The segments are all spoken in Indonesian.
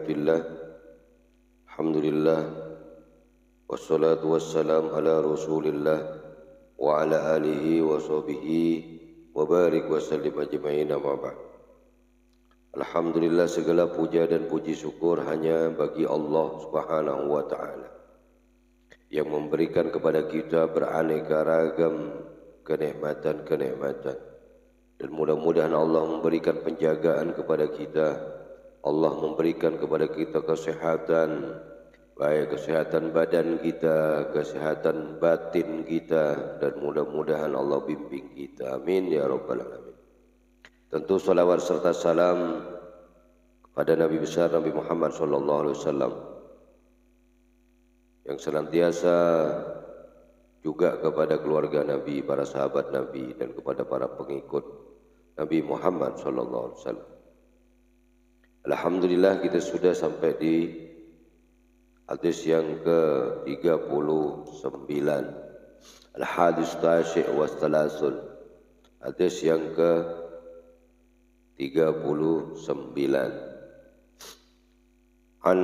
abdillah, alhamdulillah, wassalatu wassalam ala rasulillah wa ala alihi wa sahbihi wa barik wa sallim ajma'in amma ba'd. Alhamdulillah, segala puja dan puji syukur hanya bagi Allah Subhanahu wa ta'ala yang memberikan kepada kita beraneka ragam kenikmatan-kenikmatan, dan mudah-mudahan Allah memberikan penjagaan kepada kita. Allah memberikan kepada kita kesehatan, baik kesehatan badan kita, kesehatan batin kita, dan mudah-mudahan Allah bimbing kita. Amin ya rabbal alamin. Tentu salawat serta salam kepada Nabi besar Nabi Muhammad SAW yang senantiasa juga kepada keluarga Nabi, para sahabat Nabi, dan kepada para pengikut Nabi Muhammad SAW. Alhamdulillah, kita sudah sampai di hadis yang ke-39. Al-hadis tasyi' wa salasun. Hadis yang ke-39. An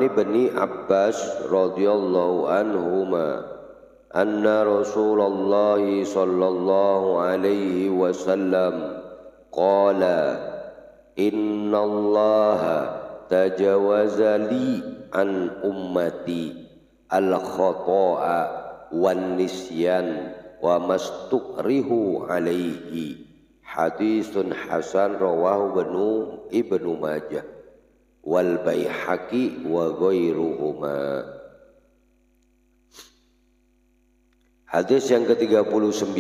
ibni Abbas radhiyallahu anhuma anna Rasulullah sallallahu alaihi wasallam qala innallaha tajawaza li an ummati al-khata'a wan nisyan wa mastukrihu alaihi. Hadisun hasan rawahu Ibnu Majah wal Baihaqi wa ghairuhuma. Hadis yang ke-39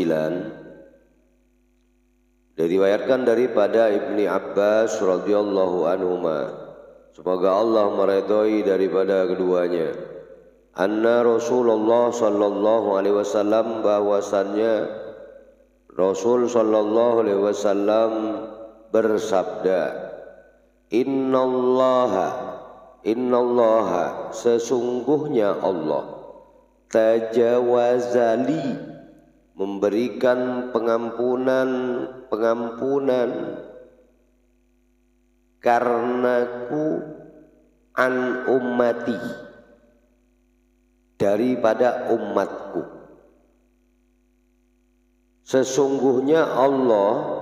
diriwayatkan daripada Ibni Abbas radhiyallahu anhuma, semoga Allah meridhai daripada keduanya, anna Rasulullah sallallahu alaihi wasallam, bahwasannya Rasul sallallahu alaihi wasallam bersabda, Innallaha sesungguhnya Allah tajawazali memberikan pengampunan karenaku an ummati daripada umatku. Sesungguhnya Allah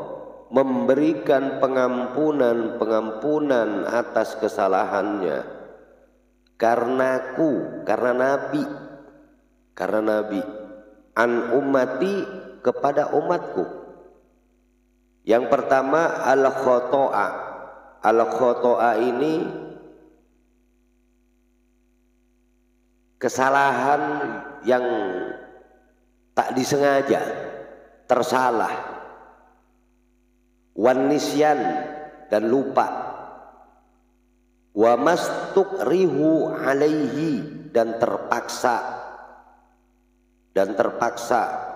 memberikan pengampunan atas kesalahannya karenaku, karena Nabi an ummati kepada umatku. Yang pertama al-khoto'a ini kesalahan yang tak disengaja, tersalah. Wan nisyan, dan lupa. Wa mastukrihu alaihi, dan terpaksa.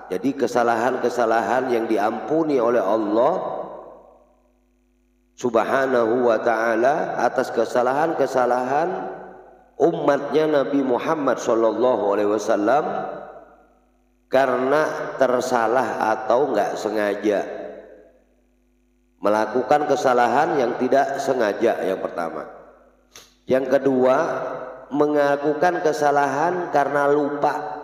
Jadi kesalahan-kesalahan yang diampuni oleh Allah Subhanahu wa ta'ala atas kesalahan-kesalahan umatnya Nabi Muhammad sallallahu alaihi wasallam karena tersalah atau enggak sengaja melakukan kesalahan yang tidak sengaja, yang pertama. Yang kedua, melakukan kesalahan karena lupa,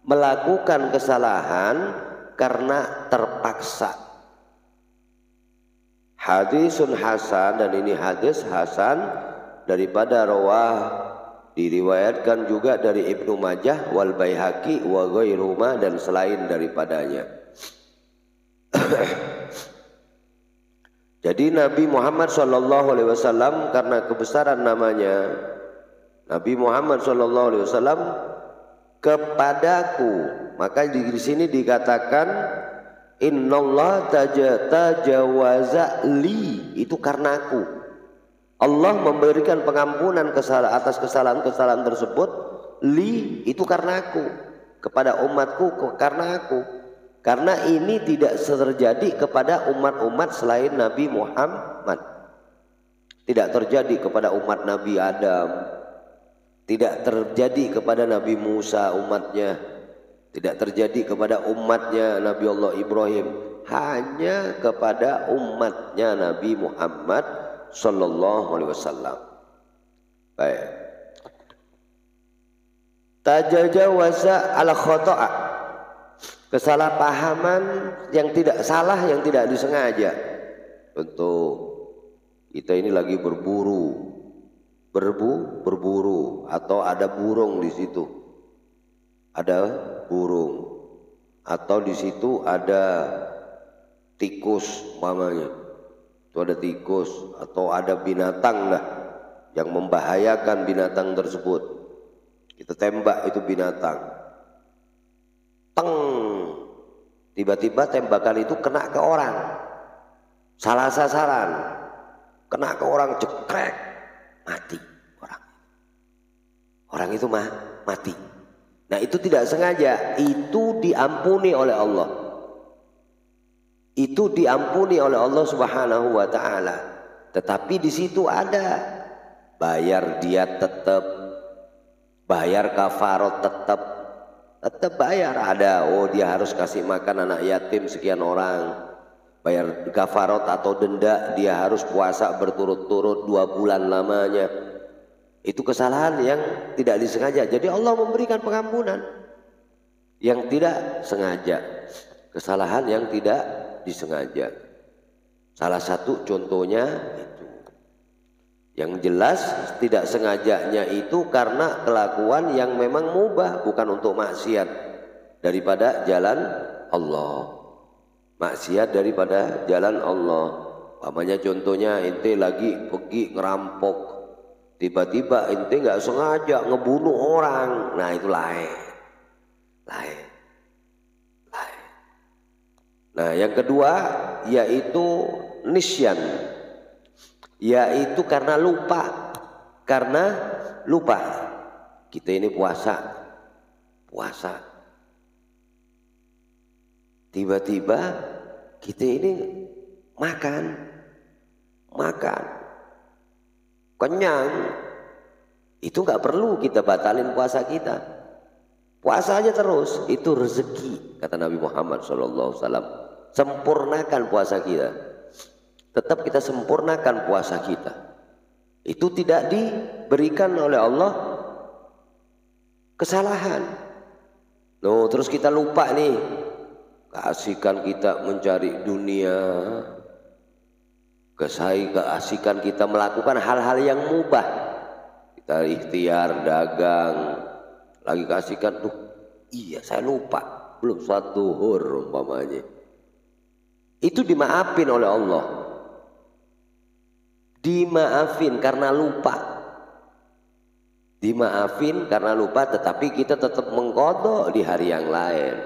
melakukan kesalahan karena terpaksa. Hadisun hasan, dan ini hadis hasan daripada diriwayatkan juga dari Ibnu Majah wal Baihaqi wa ghairuhuma, dan selain daripadanya. Jadi Nabi Muhammad sallallahu alaihi wasallam, karena kebesaran namanya Nabi Muhammad sallallahu alaihi wasallam kepadaku, maka di sini dikatakan innallaha tajawaza li, itu karenaku. Allah memberikan pengampunan atas kesalahan-kesalahan tersebut, li itu karenaku, kepada umatku karena aku. Karena ini tidak terjadi kepada umat-umat selain Nabi Muhammad. Tidak terjadi kepada umat Nabi Adam, tidak terjadi kepada Nabi Musa umatnya, tidak terjadi kepada umatnya Nabi Allah Ibrahim, hanya kepada umatnya Nabi Muhammad sallallahu alaihi wasallam. Baik. Tajawaza al khata'a, kesalahpahaman yang tidak salah, yang tidak disengaja. Contoh, kita ini lagi berburu atau ada burung di situ, ada burung atau di situ ada tikus mamanya, itu ada tikus atau ada binatang lah yang membahayakan binatang tersebut, kita tembak itu binatang, teng, tiba-tiba tembakan itu kena ke orang, salah sasaran, kena ke orang, cekrek, mati orang itu mati. Nah itu tidak sengaja, itu diampuni oleh Allah, itu diampuni oleh Allah Subhanahu wa taala. Tetapi di situ ada bayar diat tetap, bayar kafarat tetap bayar, ada, oh dia harus kasih makan anak yatim sekian orang, bayar kafarat atau denda, dia harus puasa berturut-turut 2 bulan lamanya. Itu kesalahan yang tidak disengaja. Jadi Allah memberikan pengampunan yang tidak sengaja, kesalahan yang tidak disengaja. Salah satu contohnya itu. Yang jelas tidak sengajanya itu karena kelakuan yang memang mubah, bukan untuk maksiat daripada jalan Allah. Maksiat daripada jalan Allah. Pamannya contohnya ente lagi pergi ngerampok, tiba-tiba ente nggak sengaja ngebunuh orang, nah itu lain. Nah yang kedua yaitu nisyan, yaitu karena lupa. Kita ini puasa, tiba-tiba kita ini makan, kenyang, itu nggak perlu kita batalin puasa kita, puasa aja terus, itu rezeki kata Nabi Muhammad SAW. Sempurnakan puasa kita, tetap kita sempurnakan puasa kita, itu tidak diberikan oleh Allah kesalahan. Loh, terus kita lupa nih, keasikan kita mencari dunia, keasikan kita melakukan hal-hal yang mubah, kita ikhtiar dagang, lagi keasikan, tuh iya saya lupa belum sholat zuhur umpamanya, itu dimaafin oleh Allah, dimaafin karena lupa, tetapi kita tetap mengqadha di hari yang lain,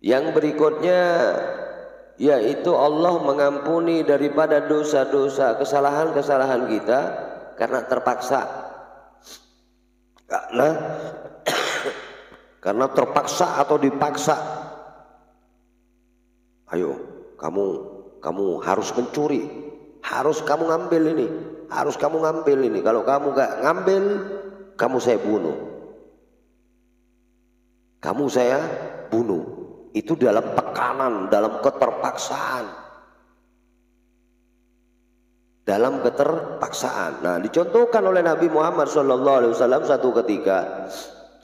Yang berikutnya yaitu Allah mengampuni daripada dosa-dosa, kesalahan-kesalahan kita karena terpaksa, karena terpaksa atau dipaksa. Ayo kamu harus mencuri, harus kamu ngambil ini, kalau kamu gak ngambil kamu saya bunuh. Itu dalam tekanan, dalam keterpaksaan. Nah, dicontohkan oleh Nabi Muhammad SAW satu ketika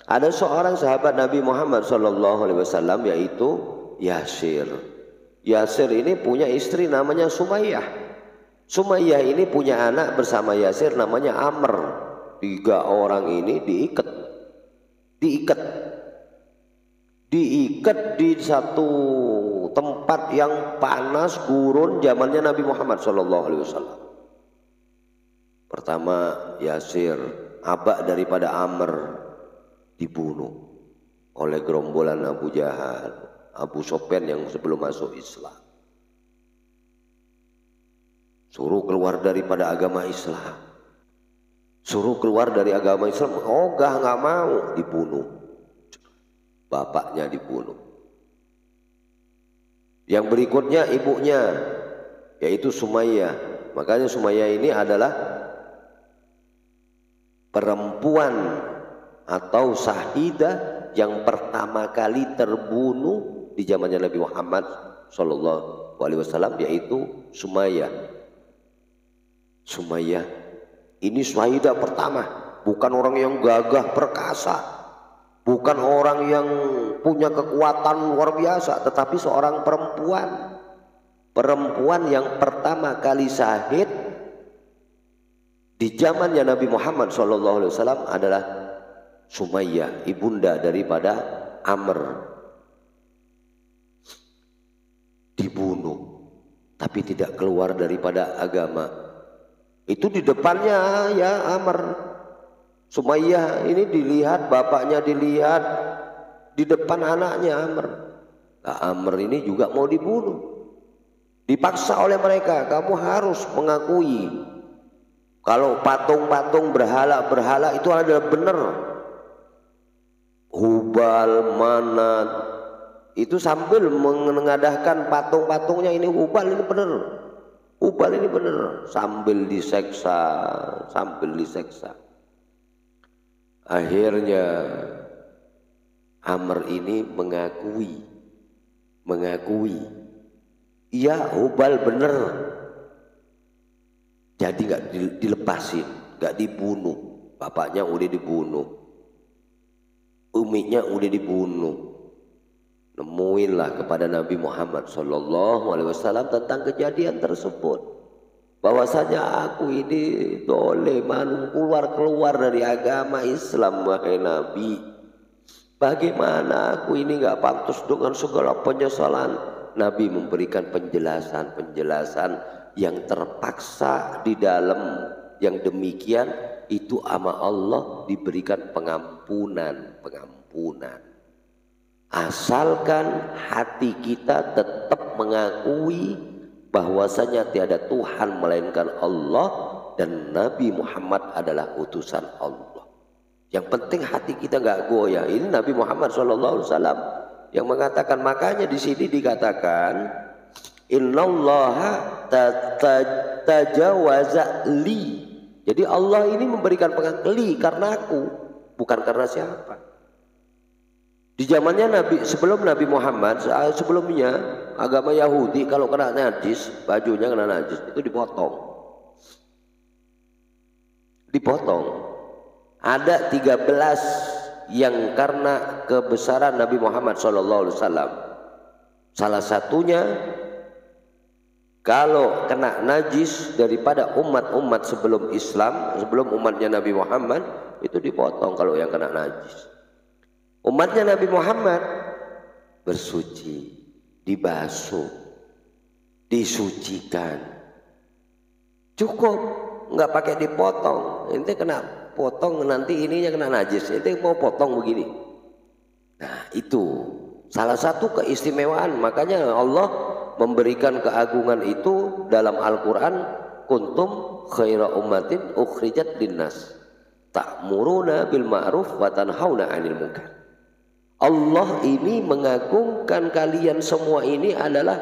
ada seorang sahabat Nabi Muhammad SAW yaitu Yasir. Yasir ini punya istri namanya Sumayyah. Sumayyah ini punya anak bersama Yasir namanya Amr. 3 orang ini diikat di satu tempat yang panas gurun zamannya Nabi Muhammad SAW. Pertama Yasir, abak daripada Amr, dibunuh oleh gerombolan Abu Jahal, Abu Sufyan yang sebelum masuk Islam. Suruh keluar daripada agama Islam, ogah nggak mau, dibunuh. Bapaknya dibunuh. Yang berikutnya ibunya yaitu Sumayyah. Makanya Sumayyah ini adalah perempuan atau syahidah yang pertama kali terbunuh di zamannya Nabi Muhammad Sallallahu Alaihi Wasallam, yaitu Sumayyah. Sumayyah ini syahidah pertama, bukan orang yang gagah perkasa, bukan orang yang punya kekuatan luar biasa, tetapi seorang perempuan yang pertama kali syahid di zamannya Nabi Muhammad SAW adalah Sumayyah, ibunda daripada Amr. Dibunuh, tapi tidak keluar daripada agama. Itu di depannya ya Amr. Sumayyah ini dilihat, bapaknya dilihat, di depan anaknya Amr. Nah, Amr ini juga mau dibunuh. Dipaksa oleh mereka, kamu harus mengakui kalau patung-patung berhala itu adalah benar. Hubal, Manat, itu sambil mengadahkan patung-patungnya, ini Hubal ini benar. Hubal ini benar, sambil diseksa. Akhirnya Amr ini mengakui, iya Hubal benar. Jadi nggak dilepasin, nggak dibunuh. Bapaknya udah dibunuh, umiknya udah dibunuh. Nemuinlah kepada Nabi Muhammad SAW tentang kejadian tersebut, bahwasanya aku ini doleman, keluar dari agama Islam. Wahai Nabi, bagaimana aku ini nggak pantas dengan segala penyesalan. Nabi memberikan penjelasan yang terpaksa di dalam yang demikian itu ama Allah diberikan pengampunan. Asalkan hati kita tetap mengakui bahwasanya tiada Tuhan melainkan Allah dan Nabi Muhammad adalah utusan Allah. Yang penting hati kita nggak goyah. Ini Nabi Muhammad SAW yang mengatakan, makanya di sini dikatakan innallaha tajawaza li. Jadi Allah ini memberikan pengampun karena aku, bukan karena siapa. Di zamannya Nabi, sebelum Nabi Muhammad, sebelumnya agama Yahudi kalau kena najis, bajunya kena najis itu dipotong. Ada 13 yang karena kebesaran Nabi Muhammad SAW. Salah satunya, kalau kena najis daripada umat-umat sebelum Islam, sebelum umatnya Nabi Muhammad, itu dipotong kalau yang kena najis. Umatnya Nabi Muhammad bersuci, dibasuh, disucikan, cukup, nggak pakai dipotong. Ente kena potong, nanti ininya kena najis, ente mau potong begini. Nah, itu salah satu keistimewaan. Makanya Allah memberikan keagungan itu dalam Al-Quran, kuntum khaira ummatin ukhrijat linnas ta'muruna bil ma'ruf wa tanhauna 'anil munkar. Allah ini mengagungkan kalian semua ini adalah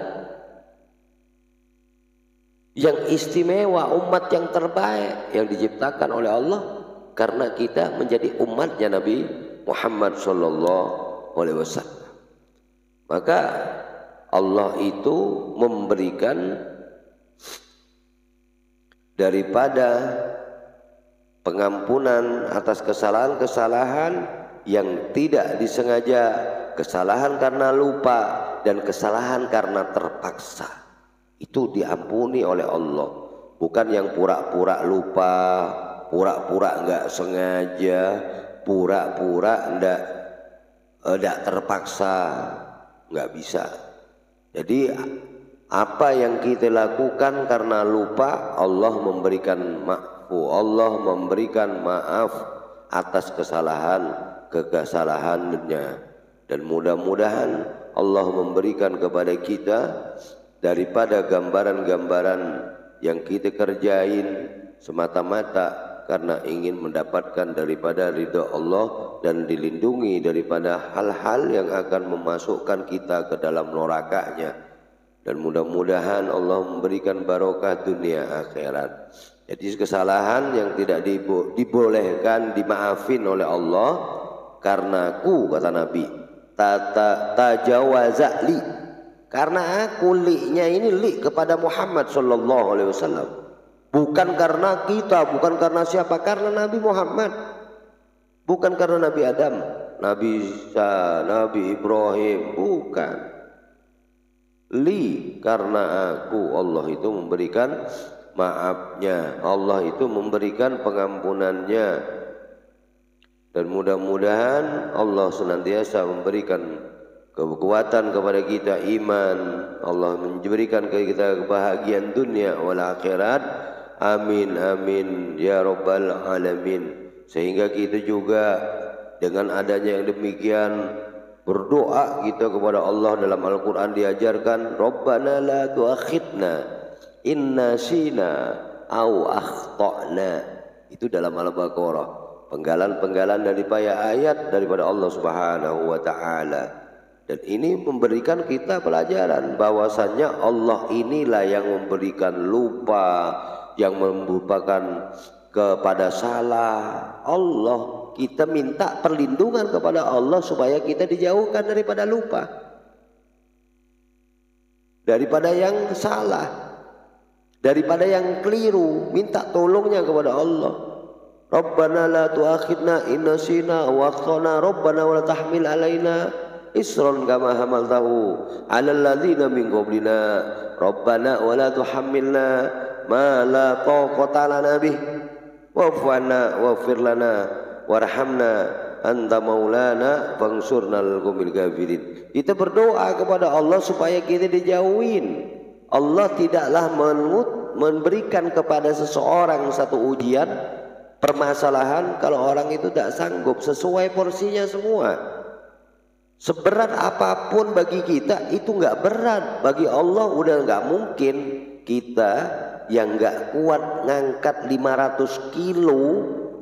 yang istimewa, umat yang terbaik yang diciptakan oleh Allah, karena kita menjadi umatnya Nabi Muhammad SAW. Maka Allah itu memberikan daripada pengampunan atas kesalahan-kesalahan yang tidak disengaja, kesalahan karena lupa dan kesalahan karena terpaksa. Itu diampuni oleh Allah. Bukan yang pura-pura lupa, pura-pura nggak sengaja, pura-pura nggak terpaksa, nggak bisa. Jadi apa yang kita lakukan karena lupa, Allah memberikan maaf atas kesalahannya, dan mudah-mudahan Allah memberikan kepada kita daripada gambaran-gambaran yang kita kerjain semata-mata karena ingin mendapatkan daripada ridha Allah dan dilindungi daripada hal-hal yang akan memasukkan kita ke dalam nerakanya. Dan mudah-mudahan Allah memberikan barokah dunia akhirat. Jadi kesalahan yang tidak dibolehkan dimaafin oleh Allah, karena aku, kata Nabi, tajawaza li, Karena aku li-nya ini li kepada Muhammad sallallahu alaihi wasallam. Bukan karena kita, bukan karena siapa, karena Nabi Muhammad. Bukan karena Nabi Adam, Nabi Isa, Nabi Ibrahim, bukan. Li, karena aku, Allah itu memberikan maafnya, Allah itu memberikan pengampunannya. Dan mudah-mudahan Allah senantiasa memberikan kekuatan kepada kita, iman. Allah memberikan kepada kita kebahagiaan dunia wal akhirat. Amin amin ya rabbal alamin. Sehingga kita juga dengan adanya yang demikian berdoa kita kepada Allah. Dalam Al-Quran diajarkan, Rabbana la tuakhidna inna sina au akhtana. Itu dalam Al-Baqarah, penggalan-penggalan daripada ayat daripada Allah Subhanahu wa ta'ala. Dan ini memberikan kita pelajaran bahwasannya Allah inilah yang memberikan lupa, yang merupakan kepada salah. Allah, kita minta perlindungan kepada Allah supaya kita dijauhkan daripada lupa, daripada yang salah, daripada yang keliru. Minta tolongnya kepada Allah. Rabbana la tuakhidna in nasina wa akhtana Rabbana wa la tahmil alaina isran kama hamaltahu 'alal ladzina min qablina Rabbana wa la tuhammilna ma la taqata lana bih wa'fu 'anna waghfir lana warhamna anta maulana fansurnal qawmil kafirin. Kita berdoa kepada Allah supaya kita dijauhin. Allah tidaklah memberikan kepada seseorang satu ujian, permasalahan, kalau orang itu tidak sanggup sesuai porsinya semua. Seberat apapun bagi kita itu nggak berat, bagi Allah udah nggak mungkin. Kita yang nggak kuat ngangkat 500 kilo,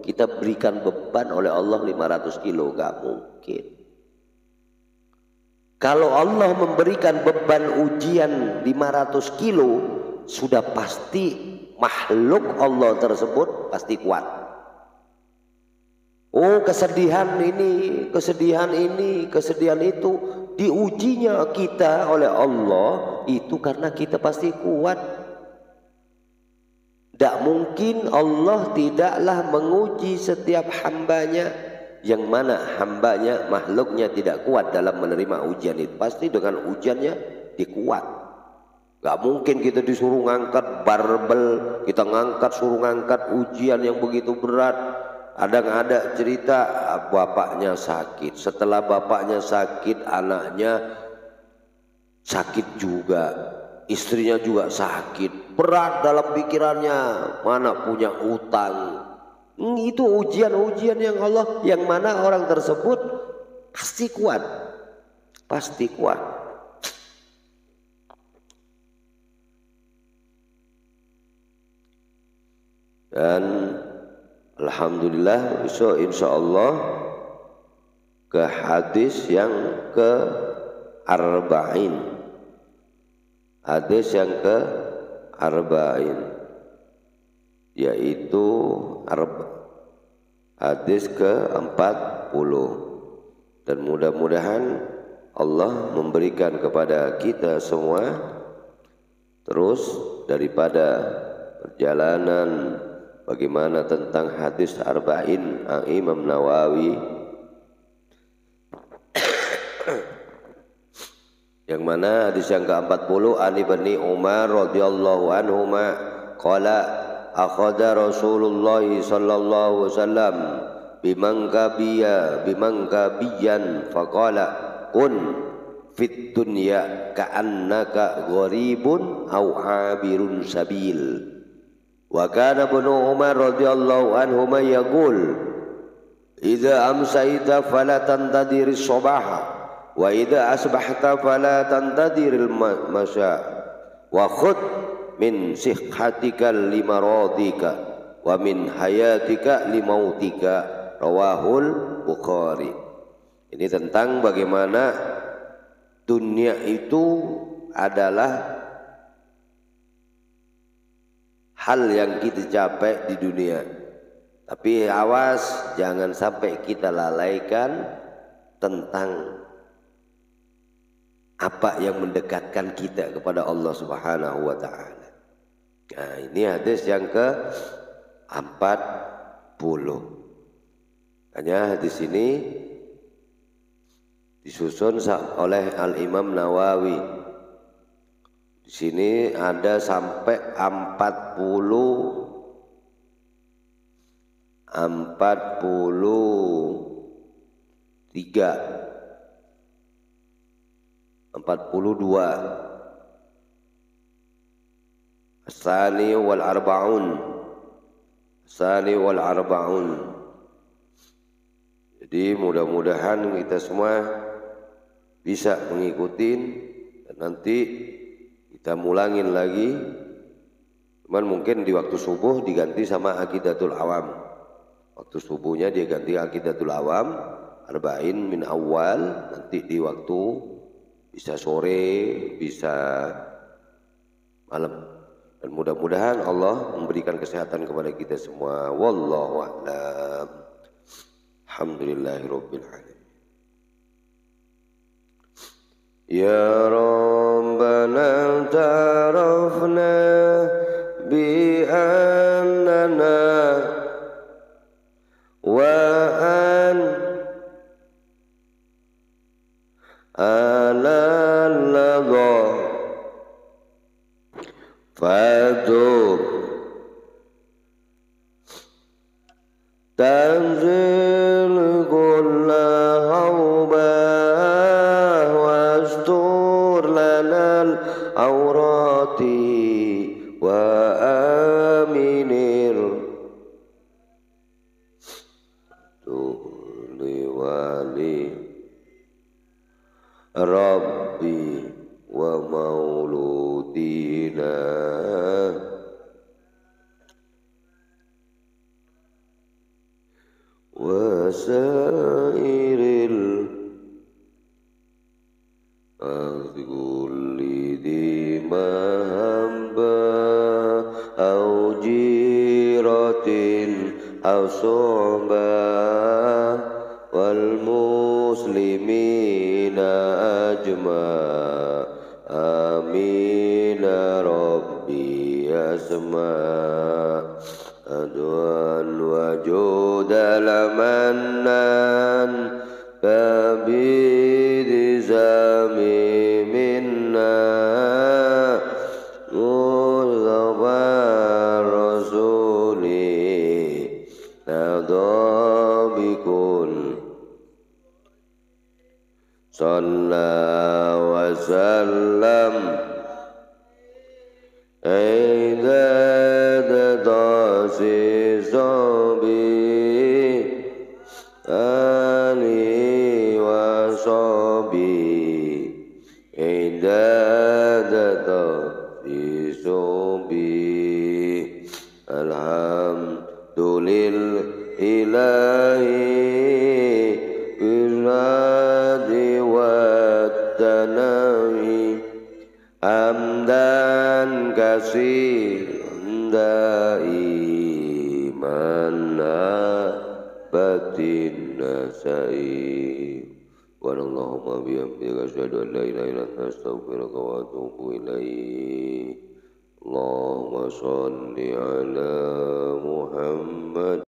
kita berikan beban oleh Allah 500 kilo, nggak mungkin. Kalau Allah memberikan beban ujian 500 kilo, sudah pasti makhluk Allah tersebut pasti kuat. Oh, kesedihan ini, kesedihan ini, kesedihan itu, diujinya kita oleh Allah itu karena kita pasti kuat. Tidak mungkin Allah tidaklah menguji setiap hambanya, yang mana hambanya, makhluknya tidak kuat dalam menerima ujian itu. Pasti dengan ujiannya dikuat. Gak mungkin kita disuruh ngangkat barbel, kita ngangkat, suruh ngangkat ujian yang begitu berat. Ada cerita bapaknya sakit, setelah bapaknya sakit anaknya sakit juga, istrinya juga sakit, berat dalam pikirannya, mana punya utang. Itu ujian-ujian yang Allah, yang mana orang tersebut pasti kuat, pasti kuat. Dan alhamdulillah besok insyaallah ke hadis yang ke arba'in, hadis yang ke arba'in, yaitu hadis ke 40. Dan mudah-mudahan Allah memberikan kepada kita semua terus daripada perjalanan bagaimana tentang hadis arba'in Imam Nawawi, yang mana hadis yang ke-40, Ani Ibni Umar radhiyallahu anhuma qala akhadha Rasulullah sallallahu alaihi wasallam bimangkabiyan faqala kun fit dunya ka'annaka gharibun aw abirun sabil. Wa kana Ibnu Umar radhiyallahu anhuma yaqul idza amsayta fala tantadir as-sabaha wa idza asbahta fala tantadir al-masa wa khudh min sihhatika limaradika wa min hayatika limautika, rawahul Bukhari. Ini tentang bagaimana dunia itu adalah hal yang kita capai di dunia, tapi awas jangan sampai kita lalaikan tentang apa yang mendekatkan kita kepada Allah Subhanahu wa taala. Nah, ini hadis yang ke-40. Hanya hadis ini disusun oleh Al-Imam Nawawi. Di sini ada sampai 42 As-sani wal arba'un. Jadi mudah-mudahan kita semua bisa mengikuti dan nanti kita mulangin lagi. Cuman mungkin di waktu subuh diganti sama Aqidatul Awam. Waktu subuhnya dia ganti Aqidatul Awam, arba'in min awal. Nanti di waktu bisa sore, bisa malam. Dan mudah-mudahan Allah memberikan kesehatan kepada kita semua. Wallahu a'lam. Alhamdulillahirabbil alamin. Ya Rabbana tarafna bi annana wa an alallah fadub tanzil kulla haubah wastur lanal awrati wa aminir tuli wali rabbi wa mauludina wa sairil kulli di mahamba au jiratin au soba wal muslimina ajma amin rabbi asma adwan wajudal mannan kabidi zami minna muzabar rasuli nadabikul sallallahu wa sallam aidad dasi sabi ali wa sabi aidad dasi sabi alhamdulillahi birradi wa tanawi hamdan kasiran daiman batin nasai wa Allahumma bihamdika asyhadu an la ilaha illa anta astaghfiruka wa atubu ilaik. Allahumma shalli ala Muhammad